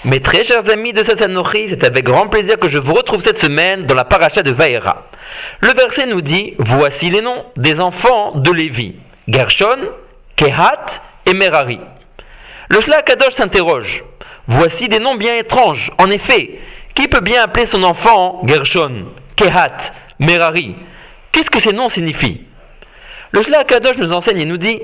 Mes très chers amis de Sassanochi, c'est avec grand plaisir que je vous retrouve cette semaine dans la paracha de Vaera. Le verset nous dit « Voici les noms des enfants de Lévi, Gershon, Kehat et Merari ». Le Shla Kadosh s'interroge « Voici des noms bien étranges. En effet, qui peut bien appeler son enfant Gershon, Kehat, Merari? Qu'est-ce que ces noms signifient ?» Le Shla Kadosh nous enseigne et nous dit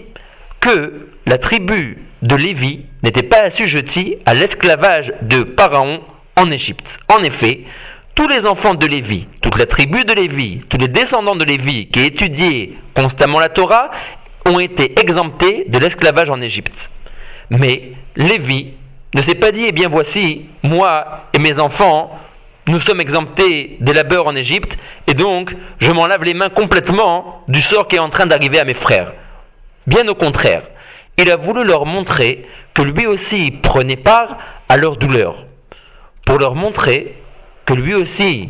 que la tribu de Lévi n'était pas assujettie à l'esclavage de Pharaon en Égypte. En effet, tous les enfants de Lévi, toute la tribu de Lévi, tous les descendants de Lévi qui étudiaient constamment la Torah ont été exemptés de l'esclavage en Égypte. Mais Lévi ne s'est pas dit, eh bien voici, moi et mes enfants, nous sommes exemptés des labeurs en Égypte, et donc je m'en lave les mains complètement du sort qui est en train d'arriver à mes frères. Bien au contraire, il a voulu leur montrer que lui aussi prenait part à leur douleur, pour leur montrer que lui aussi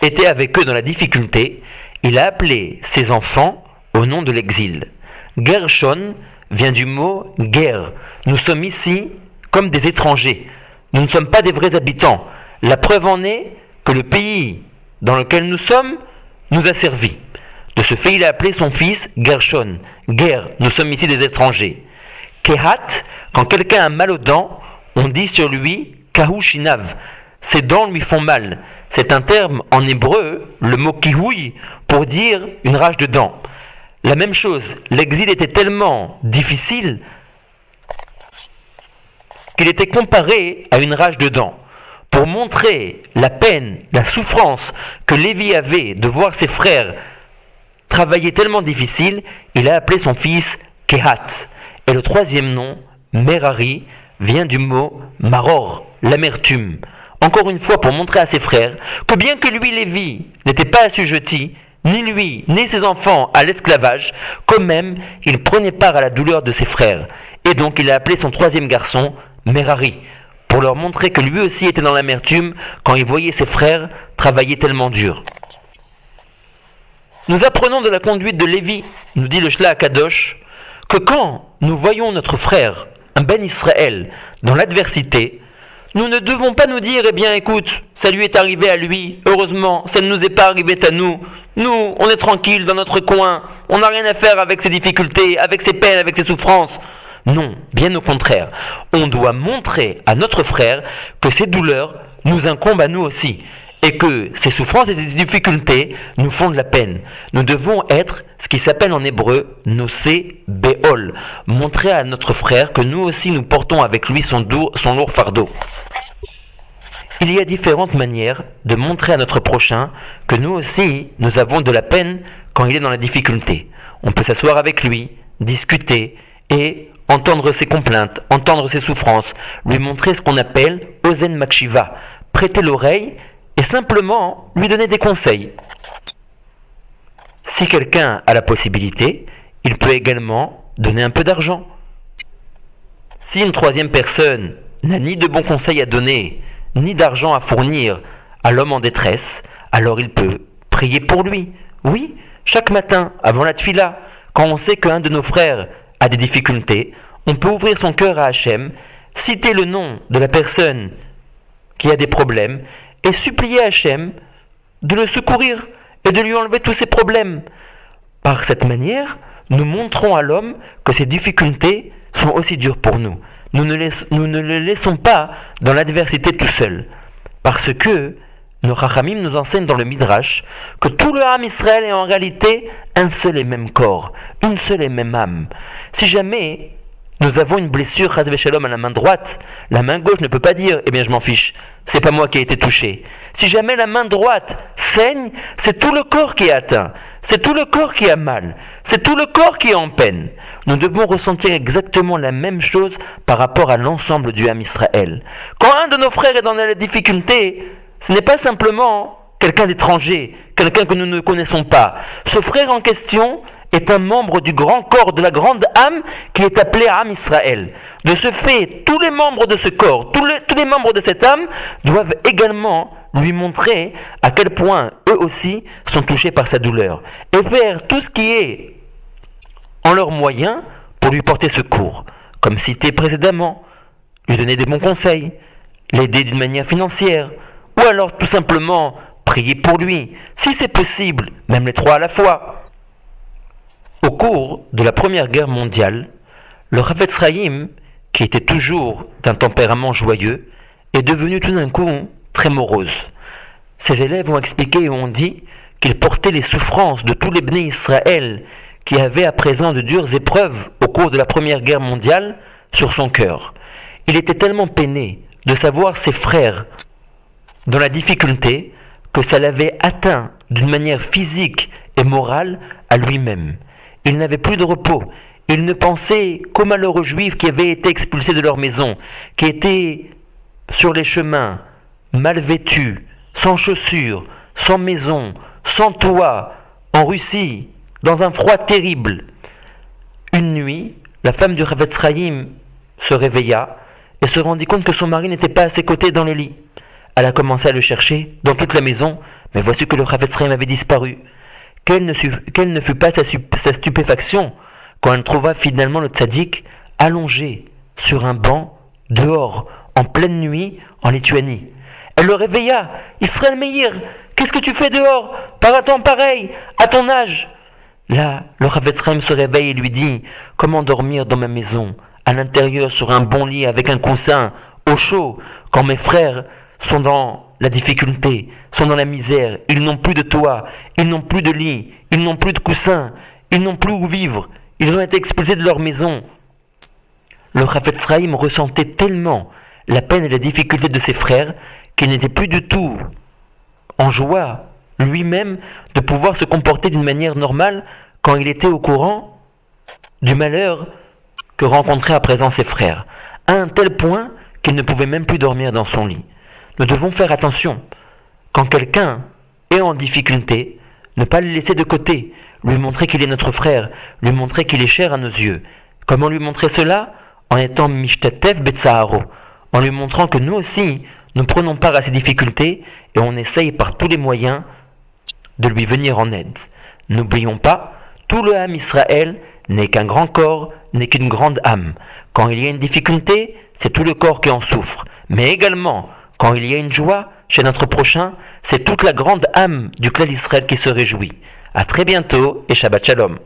était avec eux dans la difficulté. Il a appelé ses enfants au nom de l'exil. Gershon vient du mot ger. Nous sommes ici comme des étrangers. Nous ne sommes pas des vrais habitants. La preuve en est que le pays dans lequel nous sommes nous a servi. De ce fait, il a appelé son fils Gershon. Ger, nous sommes ici des étrangers. Kehat, quand quelqu'un a mal aux dents, on dit sur lui Kahushinav. Ses dents lui font mal. C'est un terme en hébreu, le mot kihoui, pour dire une rage de dents. La même chose, l'exil était tellement difficile qu'il était comparé à une rage de dents. Pour montrer la peine, la souffrance que Lévi avait de voir ses frères travailler tellement difficile, il a appelé son fils Kehat. Et le troisième nom, Merari, vient du mot maror, l'amertume. Encore une fois, pour montrer à ses frères que bien que lui, Lévi, n'était pas assujetti, ni lui, ni ses enfants à l'esclavage, quand même, il prenait part à la douleur de ses frères. Et donc, il a appelé son troisième garçon Merari, pour leur montrer que lui aussi était dans l'amertume quand il voyait ses frères travailler tellement dur. Nous apprenons de la conduite de Lévi, nous dit le Shla Kadosh, que quand nous voyons notre frère, un Ben Israël, dans l'adversité, nous ne devons pas nous dire, eh bien écoute, ça lui est arrivé à lui, heureusement, ça ne nous est pas arrivé à nous. Nous, on est tranquille dans notre coin, on n'a rien à faire avec ses difficultés, avec ses peines, avec ses souffrances. Non, bien au contraire, on doit montrer à notre frère que ces douleurs nous incombent à nous aussi, et que ces souffrances et ces difficultés nous font de la peine. Nous devons être ce qui s'appelle en hébreu nosé béol, montrer à notre frère que nous aussi nous portons avec lui son lourd fardeau. Il y a différentes manières de montrer à notre prochain que nous aussi nous avons de la peine quand il est dans la difficulté. On peut s'asseoir avec lui, discuter et entendre ses complaintes, entendre ses souffrances, lui montrer ce qu'on appelle ozen makshiva, prêter l'oreille et simplement lui donner des conseils. Si quelqu'un a la possibilité, il peut également donner un peu d'argent. Si une troisième personne n'a ni de bons conseils à donner, ni d'argent à fournir à l'homme en détresse, alors il peut prier pour lui. Oui, chaque matin, avant la tfila, quand on sait qu'un de nos frères a des difficultés, on peut ouvrir son cœur à Hachem, citer le nom de la personne qui a des problèmes, et supplier Hachem de le secourir et de lui enlever tous ses problèmes. Par cette manière, nous montrons à l'homme que ses difficultés sont aussi dures pour nous. Nous ne le laissons pas dans l'adversité tout seul. Parce que nos Chachamim nous enseignent dans le Midrash que tout le Ham Israël est en réalité un seul et même corps, une seule et même âme. Si jamais nous avons une blessure, chas v'shalom, à la main droite, la main gauche ne peut pas dire « Eh bien je m'en fiche, c'est pas moi qui ai été touché ». Si jamais la main droite saigne, c'est tout le corps qui est atteint, c'est tout le corps qui a mal, c'est tout le corps qui est en peine. Nous devons ressentir exactement la même chose par rapport à l'ensemble du Ham Israël. Quand un de nos frères est dans la difficulté, ce n'est pas simplement quelqu'un d'étranger, quelqu'un que nous ne connaissons pas. Ce frère en question est un membre du grand corps, de la grande âme qui est appelée Ham Israël. De ce fait, tous les membres de ce corps, tous les membres de cette âme doivent également lui montrer à quel point eux aussi sont touchés par sa douleur et faire tout ce qui est en leurs moyens pour lui porter secours. Comme cité précédemment, lui donner des bons conseils, l'aider d'une manière financière, ou alors tout simplement prier pour lui, si c'est possible, même les trois à la fois. Au cours de la Première Guerre mondiale, le Chafetz Chaim, qui était toujours d'un tempérament joyeux, est devenu tout d'un coup très morose. Ses élèves ont expliqué et ont dit qu'il portait les souffrances de tous les Bnei Israël qui avaient à présent de dures épreuves au cours de la Première Guerre mondiale sur son cœur. Il était tellement peiné de savoir ses frères dans la difficulté que ça l'avait atteint d'une manière physique et morale à lui-même. Il n'avait plus de repos. Il ne pensait qu'aux malheureux juifs qui avaient été expulsés de leur maison, qui étaient sur les chemins, mal vêtus, sans chaussures, sans maison, sans toit, en Russie, dans un froid terrible. Une nuit, la femme du Chafetz Chaim se réveilla et se rendit compte que son mari n'était pas à ses côtés dans le lit. Elle a commencé à le chercher dans toute la maison, mais voici que le Chafetz Chaim avait disparu. Quelle ne fut pas sa stupéfaction quand elle trouva finalement le tzaddik allongé sur un banc, dehors, en pleine nuit, en Lituanie. Elle le réveilla. « Israël Meir, qu'est-ce que tu fais dehors, par un temps pareil, à ton âge ?» Là, le Chafetz Chaim se réveille et lui dit « Comment dormir dans ma maison, à l'intérieur sur un bon lit avec un coussin, au chaud, quand mes frères sont dans la difficulté, sont dans la misère, ils n'ont plus de toit, ils n'ont plus de lit, ils n'ont plus de coussin, ils n'ont plus où vivre, ils ont été expulsés de leur maison. » Le Chafetz Chaim ressentait tellement la peine et la difficulté de ses frères qu'il n'était plus du tout en joie lui-même de pouvoir se comporter d'une manière normale quand il était au courant du malheur que rencontraient à présent ses frères, à un tel point qu'il ne pouvait même plus dormir dans son lit. Nous devons faire attention. Quand quelqu'un est en difficulté, ne pas le laisser de côté, lui montrer qu'il est notre frère, lui montrer qu'il est cher à nos yeux. Comment lui montrer cela? En étant mishtatef betzaharo, en lui montrant que nous aussi, nous prenons part à ses difficultés et on essaye par tous les moyens de lui venir en aide. N'oublions pas, tout le Ham Israël n'est qu'un grand corps, n'est qu'une grande âme. Quand il y a une difficulté, c'est tout le corps qui en souffre. Mais également, quand il y a une joie chez notre prochain, c'est toute la grande âme du clan d'Israël qui se réjouit. À très bientôt et Shabbat Shalom.